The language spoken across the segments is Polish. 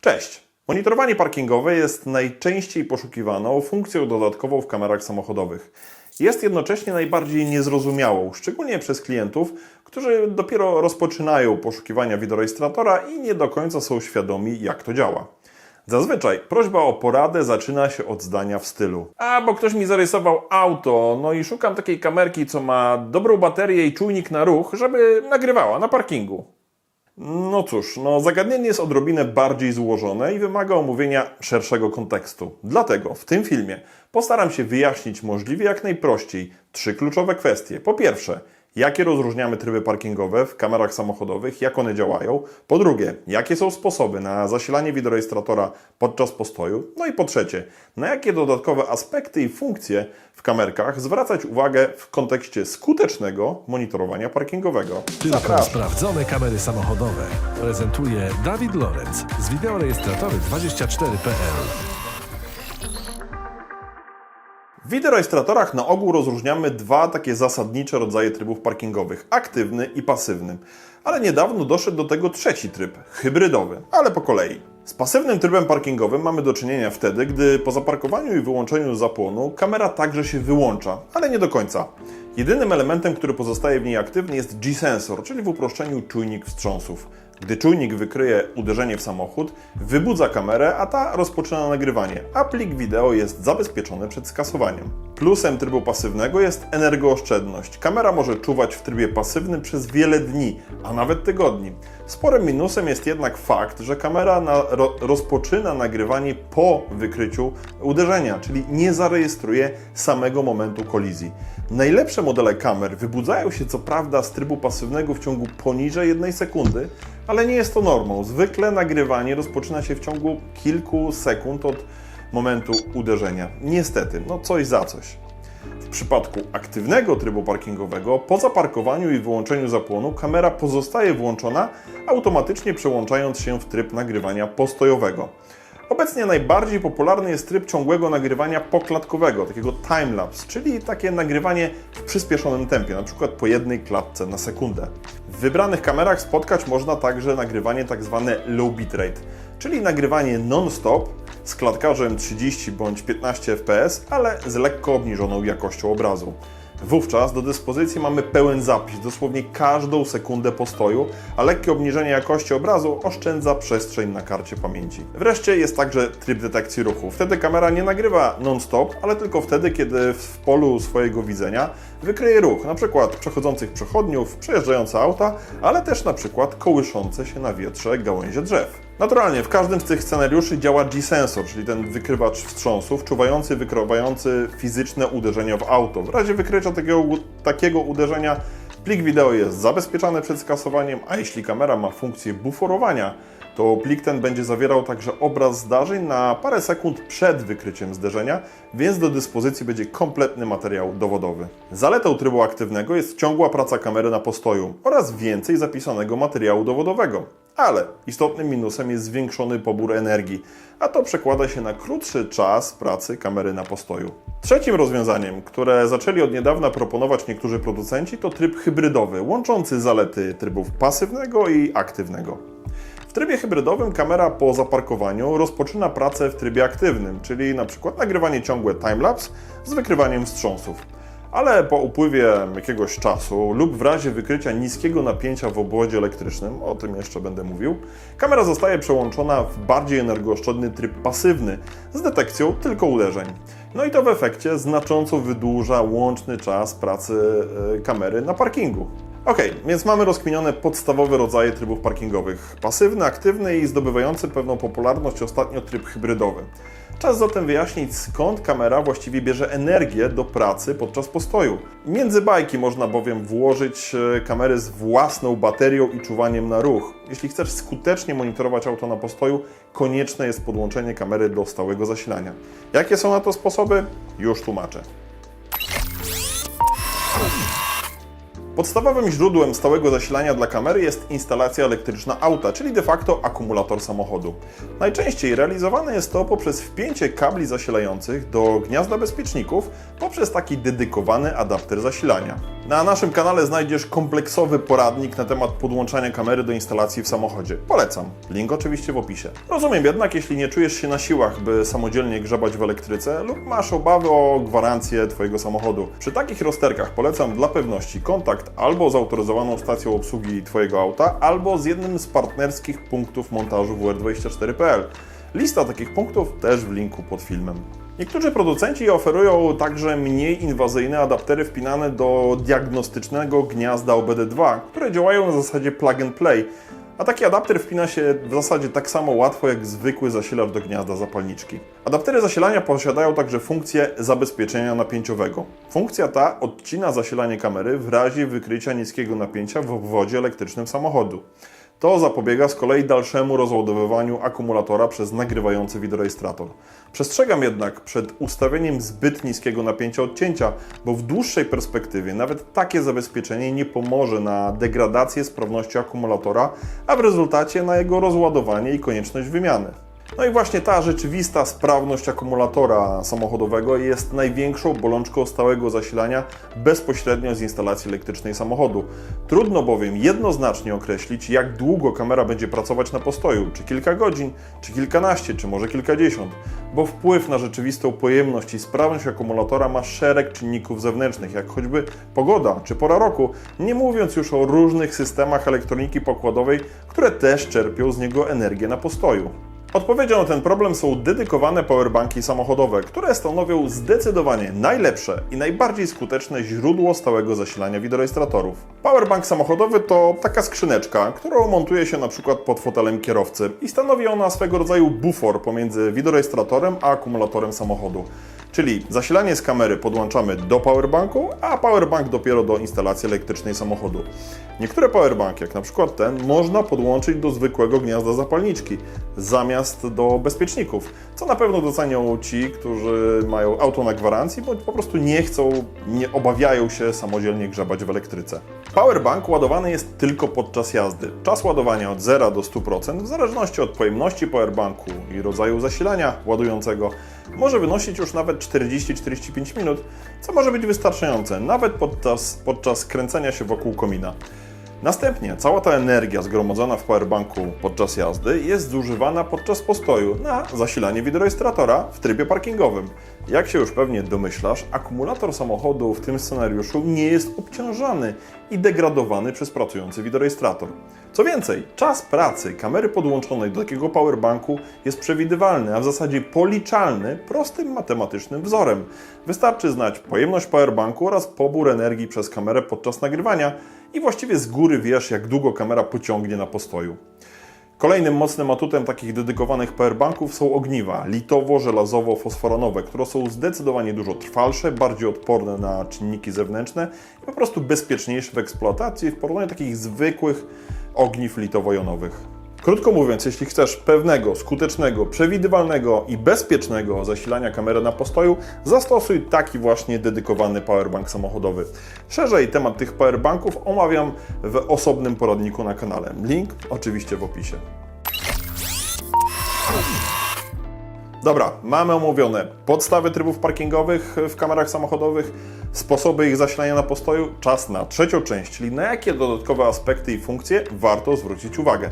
Cześć! Monitorowanie parkingowe jest najczęściej poszukiwaną funkcją dodatkową w kamerach samochodowych. Jest jednocześnie najbardziej niezrozumiałą, szczególnie przez klientów, którzy dopiero rozpoczynają poszukiwania wideorejestratora i nie do końca są świadomi, jak to działa. Zazwyczaj prośba o poradę zaczyna się od zdania w stylu: bo ktoś mi zarysował auto, no i szukam takiej kamerki, co ma dobrą baterię i czujnik na ruch, żeby nagrywała na parkingu. No cóż, zagadnienie jest odrobinę bardziej złożone i wymaga omówienia szerszego kontekstu. Dlatego w tym filmie postaram się wyjaśnić możliwie jak najprościej 3 kluczowe kwestie. Po pierwsze, jakie rozróżniamy tryby parkingowe w kamerach samochodowych, jak one działają. Po drugie, jakie są sposoby na zasilanie wideorejestratora podczas postoju. No i po trzecie, na jakie dodatkowe aspekty i funkcje w kamerkach zwracać uwagę w kontekście skutecznego monitorowania parkingowego. Tylko sprawdzone kamery samochodowe. Prezentuje Dawid Lorenz z wideorejestratory24.pl. W wideorejestratorach na ogół rozróżniamy dwa takie zasadnicze rodzaje trybów parkingowych: aktywny i pasywny. Ale niedawno doszedł do tego trzeci tryb, hybrydowy, ale po kolei. Z pasywnym trybem parkingowym mamy do czynienia wtedy, gdy po zaparkowaniu i wyłączeniu zapłonu kamera także się wyłącza, ale nie do końca. Jedynym elementem, który pozostaje w niej aktywny, jest G-sensor, czyli w uproszczeniu czujnik wstrząsów. Gdy czujnik wykryje uderzenie w samochód, wybudza kamerę, a ta rozpoczyna nagrywanie, a plik wideo jest zabezpieczony przed skasowaniem. Plusem trybu pasywnego jest energooszczędność. Kamera może czuwać w trybie pasywnym przez wiele dni, a nawet tygodni. Sporym minusem jest jednak fakt, że kamera rozpoczyna nagrywanie po wykryciu uderzenia, czyli nie zarejestruje samego momentu kolizji. Najlepsze modele kamer wybudzają się co prawda z trybu pasywnego w ciągu poniżej 1 sekundy, ale nie jest to normą. Zwykle nagrywanie rozpoczyna się w ciągu kilku sekund od momentu uderzenia. Niestety, coś za coś. W przypadku aktywnego trybu parkingowego, po zaparkowaniu i wyłączeniu zapłonu, kamera pozostaje włączona, automatycznie przełączając się w tryb nagrywania postojowego. Obecnie najbardziej popularny jest tryb ciągłego nagrywania poklatkowego, takiego timelapse, czyli takie nagrywanie w przyspieszonym tempie, na przykład po jednej klatce na sekundę. W wybranych kamerach spotkać można także nagrywanie tzw. low bitrate, czyli nagrywanie non-stop z klatkarzem 30 bądź 15 fps, ale z lekko obniżoną jakością obrazu. Wówczas do dyspozycji mamy pełen zapis, dosłownie każdą sekundę postoju, a lekkie obniżenie jakości obrazu oszczędza przestrzeń na karcie pamięci. Wreszcie jest także tryb detekcji ruchu. Wtedy kamera nie nagrywa non-stop, ale tylko wtedy, kiedy w polu swojego widzenia wykryje ruch, np. przechodzących przechodniów, przejeżdżające auta, ale też np. kołyszące się na wietrze gałęzie drzew. Naturalnie w każdym z tych scenariuszy działa G-sensor, czyli ten wykrywacz wstrząsów, czuwający, wykrywający fizyczne uderzenia w auto. W razie wykrycia takiego uderzenia plik wideo jest zabezpieczany przed skasowaniem, a jeśli kamera ma funkcję buforowania, to plik ten będzie zawierał także obraz zdarzeń na parę sekund przed wykryciem zderzenia, więc do dyspozycji będzie kompletny materiał dowodowy. Zaletą trybu aktywnego jest ciągła praca kamery na postoju oraz więcej zapisanego materiału dowodowego. Ale istotnym minusem jest zwiększony pobór energii, a to przekłada się na krótszy czas pracy kamery na postoju. Trzecim rozwiązaniem, które zaczęli od niedawna proponować niektórzy producenci, to tryb hybrydowy, łączący zalety trybów pasywnego i aktywnego. W trybie hybrydowym kamera po zaparkowaniu rozpoczyna pracę w trybie aktywnym, czyli np. nagrywanie ciągłe timelapse z wykrywaniem wstrząsów. Ale po upływie jakiegoś czasu lub w razie wykrycia niskiego napięcia w obwodzie elektrycznym, o tym jeszcze będę mówił, kamera zostaje przełączona w bardziej energooszczędny tryb pasywny z detekcją tylko uderzeń. No i to w efekcie znacząco wydłuża łączny czas pracy kamery na parkingu. Więc mamy rozkminione podstawowe rodzaje trybów parkingowych: pasywny, aktywny i zdobywający pewną popularność ostatnio tryb hybrydowy. Czas zatem wyjaśnić, skąd kamera właściwie bierze energię do pracy podczas postoju. Między bajki można bowiem włożyć kamery z własną baterią i czuwaniem na ruch. Jeśli chcesz skutecznie monitorować auto na postoju, konieczne jest podłączenie kamery do stałego zasilania. Jakie są na to sposoby? Już tłumaczę. Podstawowym źródłem stałego zasilania dla kamery jest instalacja elektryczna auta, czyli de facto akumulator samochodu. Najczęściej realizowane jest to poprzez wpięcie kabli zasilających do gniazda bezpieczników poprzez taki dedykowany adapter zasilania. Na naszym kanale znajdziesz kompleksowy poradnik na temat podłączania kamery do instalacji w samochodzie. Polecam. Link oczywiście w opisie. Rozumiem jednak, jeśli nie czujesz się na siłach, by samodzielnie grzebać w elektryce lub masz obawy o gwarancję Twojego samochodu. Przy takich rozterkach polecam dla pewności kontakt albo z autoryzowaną stacją obsługi Twojego auta, albo z jednym z partnerskich punktów montażu WR24.pl. Lista takich punktów też w linku pod filmem. Niektórzy producenci oferują także mniej inwazyjne adaptery wpinane do diagnostycznego gniazda OBD2, które działają na zasadzie plug and play, a taki adapter wpina się w zasadzie tak samo łatwo jak zwykły zasilacz do gniazda zapalniczki. Adaptery zasilania posiadają także funkcję zabezpieczenia napięciowego. Funkcja ta odcina zasilanie kamery w razie wykrycia niskiego napięcia w obwodzie elektrycznym samochodu. To zapobiega z kolei dalszemu rozładowywaniu akumulatora przez nagrywający wideorejestrator. Przestrzegam jednak przed ustawieniem zbyt niskiego napięcia odcięcia, bo w dłuższej perspektywie nawet takie zabezpieczenie nie pomoże na degradację sprawności akumulatora, a w rezultacie na jego rozładowanie i konieczność wymiany. No i właśnie ta rzeczywista sprawność akumulatora samochodowego jest największą bolączką stałego zasilania bezpośrednio z instalacji elektrycznej samochodu. Trudno bowiem jednoznacznie określić, jak długo kamera będzie pracować na postoju, czy kilka godzin, czy kilkanaście, czy może kilkadziesiąt, bo wpływ na rzeczywistą pojemność i sprawność akumulatora ma szereg czynników zewnętrznych, jak choćby pogoda, czy pora roku, nie mówiąc już o różnych systemach elektroniki pokładowej, które też czerpią z niego energię na postoju. Odpowiedzią na ten problem są dedykowane powerbanki samochodowe, które stanowią zdecydowanie najlepsze i najbardziej skuteczne źródło stałego zasilania wideorejestratorów. Powerbank samochodowy to taka skrzyneczka, którą montuje się na przykład pod fotelem kierowcy i stanowi ona swego rodzaju bufor pomiędzy wideorejestratorem a akumulatorem samochodu. Czyli zasilanie z kamery podłączamy do powerbanku, a powerbank dopiero do instalacji elektrycznej samochodu. Niektóre powerbanki, jak na przykład ten, można podłączyć do zwykłego gniazda zapalniczki, zamiast do bezpieczników, co na pewno docenią ci, którzy mają auto na gwarancji, bądź po prostu nie obawiają się samodzielnie grzebać w elektryce. Powerbank ładowany jest tylko podczas jazdy. Czas ładowania od 0 do 100%, w zależności od pojemności powerbanku i rodzaju zasilania ładującego, może wynosić już nawet 40-45 minut, co może być wystarczające nawet podczas kręcenia się wokół komina. Następnie cała ta energia zgromadzona w powerbanku podczas jazdy jest zużywana podczas postoju na zasilanie wideorejestratora w trybie parkingowym. Jak się już pewnie domyślasz, akumulator samochodu w tym scenariuszu nie jest obciążany i degradowany przez pracujący wideorejestrator. Co więcej, czas pracy kamery podłączonej do takiego powerbanku jest przewidywalny, a w zasadzie policzalny prostym matematycznym wzorem. Wystarczy znać pojemność powerbanku oraz pobór energii przez kamerę podczas nagrywania i właściwie z góry wiesz, jak długo kamera pociągnie na postoju. Kolejnym mocnym atutem takich dedykowanych powerbanków są ogniwa litowo-żelazowo-fosforanowe, które są zdecydowanie dużo trwalsze, bardziej odporne na czynniki zewnętrzne i po prostu bezpieczniejsze w eksploatacji w porównaniu do takich zwykłych ogniw litowo-jonowych. Krótko mówiąc, jeśli chcesz pewnego, skutecznego, przewidywalnego i bezpiecznego zasilania kamery na postoju, zastosuj taki właśnie dedykowany powerbank samochodowy. Szerzej temat tych powerbanków omawiam w osobnym poradniku na kanale. Link oczywiście w opisie. Dobra, mamy omówione podstawy trybów parkingowych w kamerach samochodowych, sposoby ich zasilania na postoju, czas na trzecią część, czyli na jakie dodatkowe aspekty i funkcje warto zwrócić uwagę.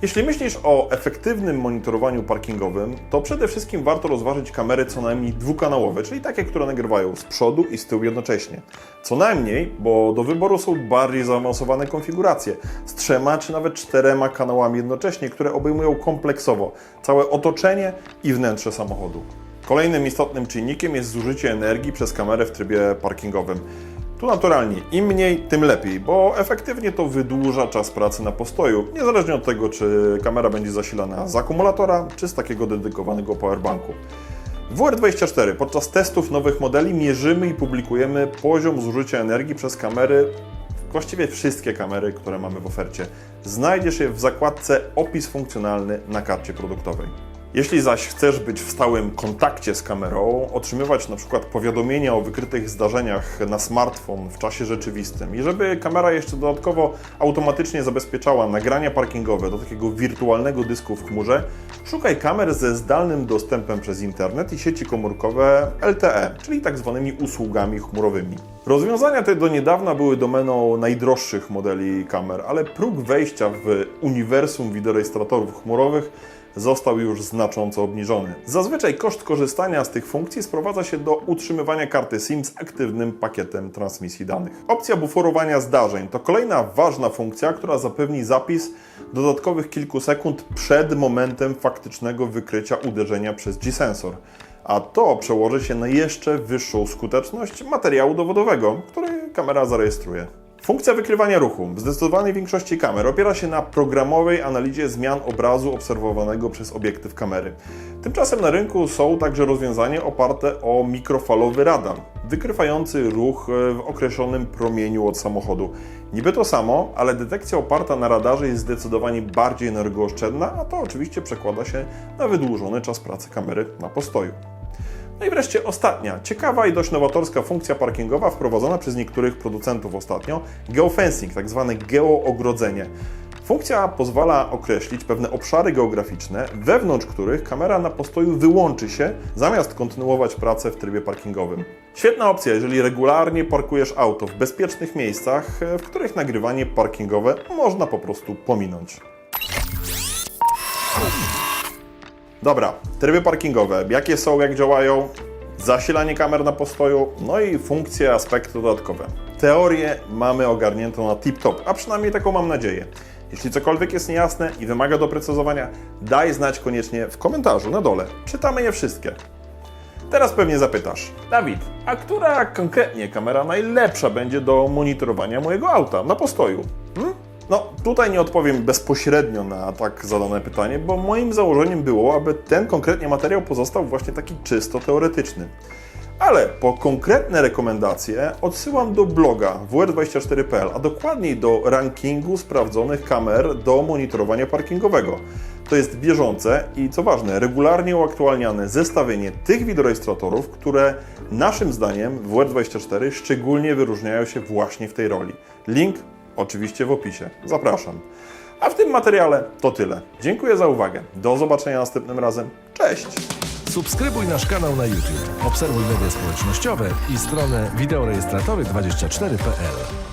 Jeśli myślisz o efektywnym monitorowaniu parkingowym, to przede wszystkim warto rozważyć kamery co najmniej dwukanałowe, czyli takie, które nagrywają z przodu i z tyłu jednocześnie. Co najmniej, bo do wyboru są bardziej zaawansowane konfiguracje z 3 czy nawet 4 kanałami jednocześnie, które obejmują kompleksowo całe otoczenie i wnętrze samochodu. Kolejnym istotnym czynnikiem jest zużycie energii przez kamerę w trybie parkingowym. Tu naturalnie im mniej, tym lepiej, bo efektywnie to wydłuża czas pracy na postoju, niezależnie od tego, czy kamera będzie zasilana z akumulatora, czy z takiego dedykowanego powerbanku. W WR24 podczas testów nowych modeli mierzymy i publikujemy poziom zużycia energii przez kamery, właściwie wszystkie kamery, które mamy w ofercie. Znajdziesz je w zakładce Opis funkcjonalny na karcie produktowej. Jeśli zaś chcesz być w stałym kontakcie z kamerą, otrzymywać na przykład powiadomienia o wykrytych zdarzeniach na smartfon w czasie rzeczywistym i żeby kamera jeszcze dodatkowo automatycznie zabezpieczała nagrania parkingowe do takiego wirtualnego dysku w chmurze, szukaj kamer ze zdalnym dostępem przez internet i sieci komórkowe LTE, czyli tak zwanymi usługami chmurowymi. Rozwiązania te do niedawna były domeną najdroższych modeli kamer, ale próg wejścia w uniwersum wideorejestratorów chmurowych został już znacząco obniżony. Zazwyczaj koszt korzystania z tych funkcji sprowadza się do utrzymywania karty SIM z aktywnym pakietem transmisji danych. Opcja buforowania zdarzeń to kolejna ważna funkcja, która zapewni zapis dodatkowych kilku sekund przed momentem faktycznego wykrycia uderzenia przez G-sensor. A to przełoży się na jeszcze wyższą skuteczność materiału dowodowego, który kamera zarejestruje. Funkcja wykrywania ruchu w zdecydowanej większości kamer opiera się na programowej analizie zmian obrazu obserwowanego przez obiektyw kamery. Tymczasem na rynku są także rozwiązania oparte o mikrofalowy radar, wykrywający ruch w określonym promieniu od samochodu. Niby to samo, ale detekcja oparta na radarze jest zdecydowanie bardziej energooszczędna, a to oczywiście przekłada się na wydłużony czas pracy kamery na postoju. No i wreszcie ostatnia, ciekawa i dość nowatorska funkcja parkingowa wprowadzona przez niektórych producentów ostatnio, geofencing, tak zwane geoogrodzenie. Funkcja pozwala określić pewne obszary geograficzne, wewnątrz których kamera na postoju wyłączy się, zamiast kontynuować pracę w trybie parkingowym. Świetna opcja, jeżeli regularnie parkujesz auto w bezpiecznych miejscach, w których nagrywanie parkingowe można po prostu pominąć. Dobra, tryby parkingowe, jakie są, jak działają, zasilanie kamer na postoju, no i funkcje, aspekty dodatkowe. Teorię mamy ogarniętą na tip-top, a przynajmniej taką mam nadzieję. Jeśli cokolwiek jest niejasne i wymaga doprecyzowania, daj znać koniecznie w komentarzu na dole. Czytamy je wszystkie. Teraz pewnie zapytasz, Dawid, a która konkretnie kamera najlepsza będzie do monitorowania mojego auta na postoju? No, tutaj nie odpowiem bezpośrednio na tak zadane pytanie, bo moim założeniem było, aby ten konkretnie materiał pozostał właśnie taki czysto teoretyczny. Ale po konkretne rekomendacje odsyłam do bloga wr24.pl, a dokładniej do rankingu sprawdzonych kamer do monitorowania parkingowego. To jest bieżące i, co ważne, regularnie uaktualniane zestawienie tych wideorejestratorów, które naszym zdaniem w WR24 szczególnie wyróżniają się właśnie w tej roli. Link oczywiście w opisie. Zapraszam. A w tym materiale to tyle. Dziękuję za uwagę. Do zobaczenia następnym razem. Cześć! Subskrybuj nasz kanał na YouTube, obserwuj media społecznościowe i stronę wideorejestratory24.pl.